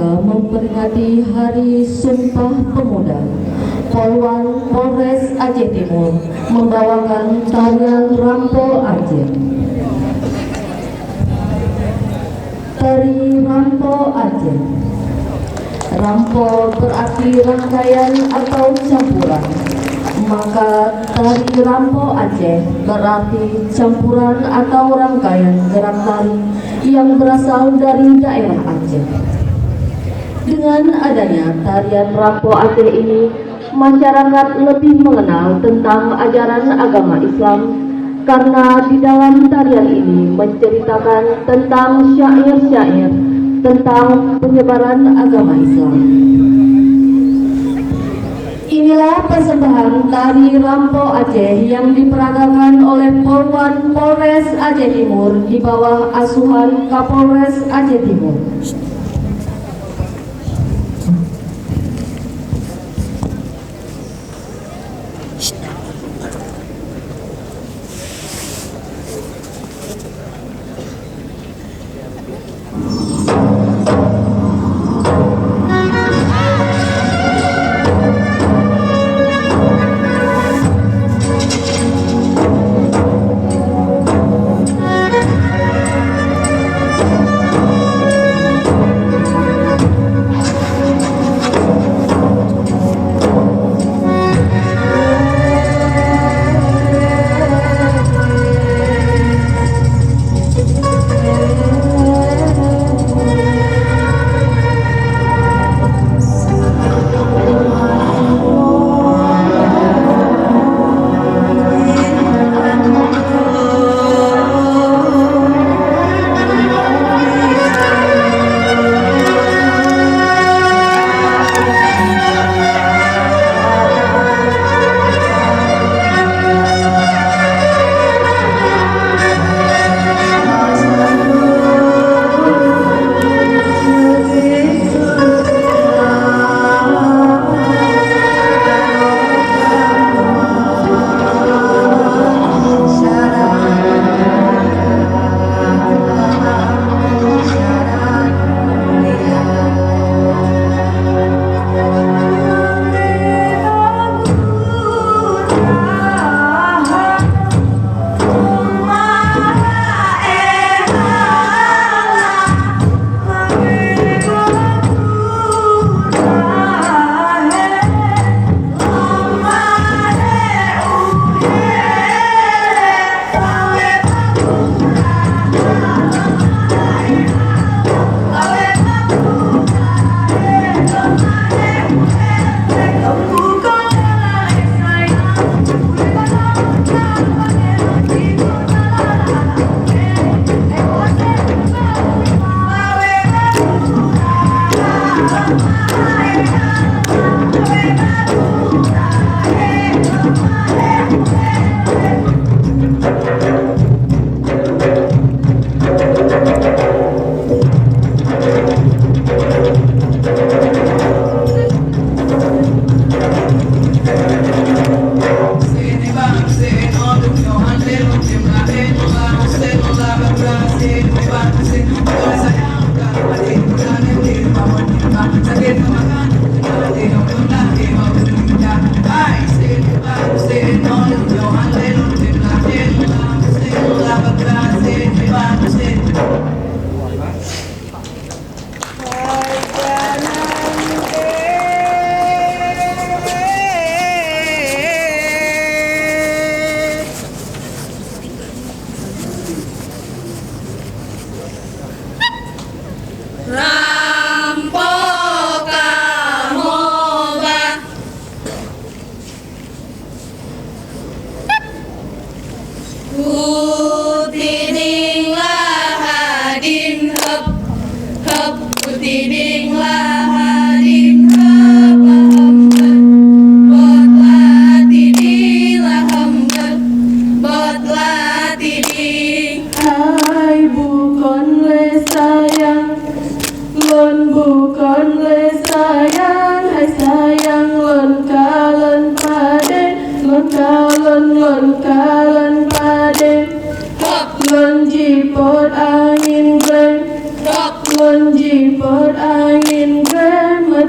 rangka memperingati Hari Sumpah Pemuda, Polwan Polres Aceh Timur membawakan tarian Rampo Aceh. Tari Rampo Aceh. Rampo berarti rangkaian atau campuran, maka tari Rampo Aceh berarti campuran atau rangkaian gerak tari yang berasal dari daerah Aceh. Dengan adanya tarian Rampo Aceh ini, masyarakat lebih mengenal tentang ajaran agama Islam, karena di dalam tarian ini menceritakan tentang syair-syair tentang penyebaran agama Islam. Inilah persembahan tari Rampo Aceh yang diperagakan oleh Polwan Polres Aceh Timur di bawah asuhan Kapolres Aceh Timur. Menjipot angin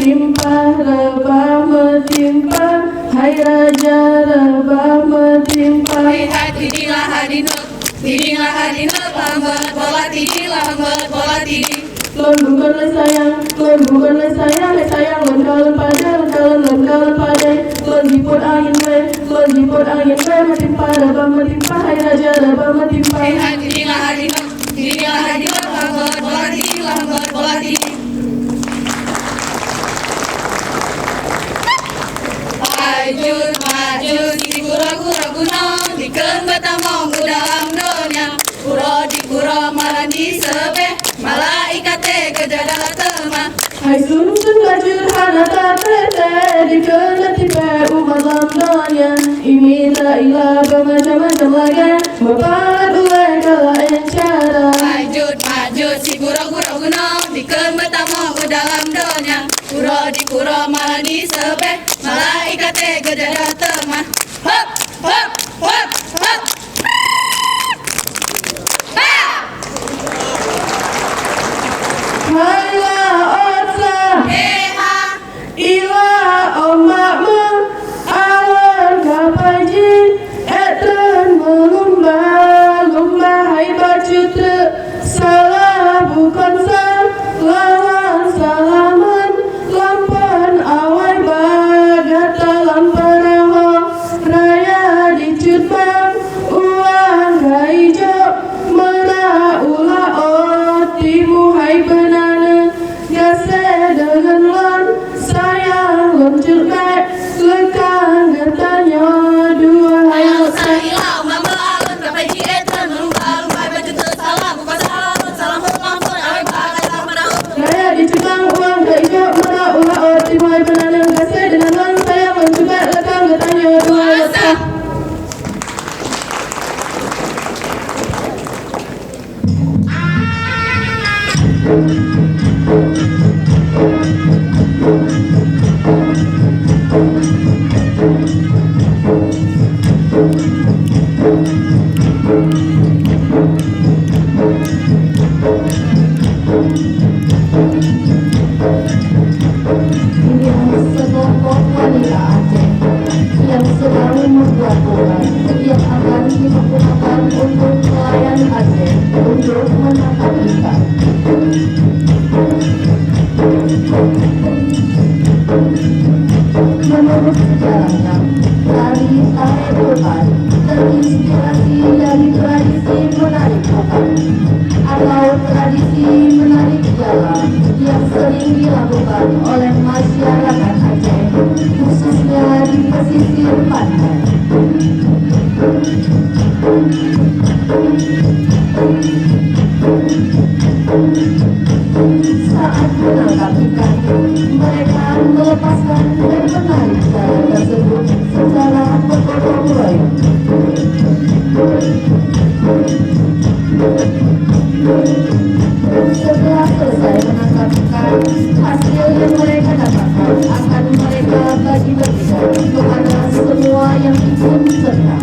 rebah metimpa, hai raja rebah metimpa. Hai tidinglah hadinut, lambat bola tiding. Lon bukanlah sayang, hai sayang, lon kalen pada, lon jiput angin we, metimpa rebah metimpa, hai raja rebah metimpa. Hai tidinglah hadinut, lambat bola tiding. Maju, si kura-kura gunung, dikeun batamong ku dalam dunia. Kuro di kuro malah disebeh, malaikat teh kejadah temah. Hai sun lajur hana tatete, dikeun tipe umat lamdonya. Imita ilah bermacam-macam laga, bapat ule kala encara. Maju, si kura-kura gunung, dikeun batamong ku dalam dunia. Kuro di kuro malah disebeh, malaikat teh kejadah temah. Hop, hop, hop, hop. Hailah otsa, Eha, ilah omakmu, awan kapaji, etren melumba, hai bacutre, salah bukan lawan salaman, lampan awai bagata lamparaho, raya dicutbang, uang gaijo, mena ula otimu hai benana, gase dengan lon, sayang lon curkai, lekang gertanya dua hai otsa. ilau mamba alun kapai ji etan melumba baju tersalah bukan salam lampun awe bagai lamparahu. Raya dicutbang, uang gaijo, mena ula otimu hai benana, gase dengan lon, sayang lon curkai, lekang gertanya dua hai otsa. Ini sekelompok wanita Aceh yang sedang membuat bola yang akan dipergunakan untuk nelayan Aceh untuk menangkap ikan. Menurut sejarahnya, tari Tarepokan terinspirasi dari tradisi menarik kotak atau tradisi menarik jala yang sering dilakukan oleh masyarakat Aceh, khususnya di pesisir pantai. Saat menangkap ikan, mereka melepaskan dan menarik jala tersebut secara bergotong royong. Setelah selesai menangkap ikan, hasil yang mereka dapatkan akan mereka bagi-bagikan kepada semua yang ikut serta.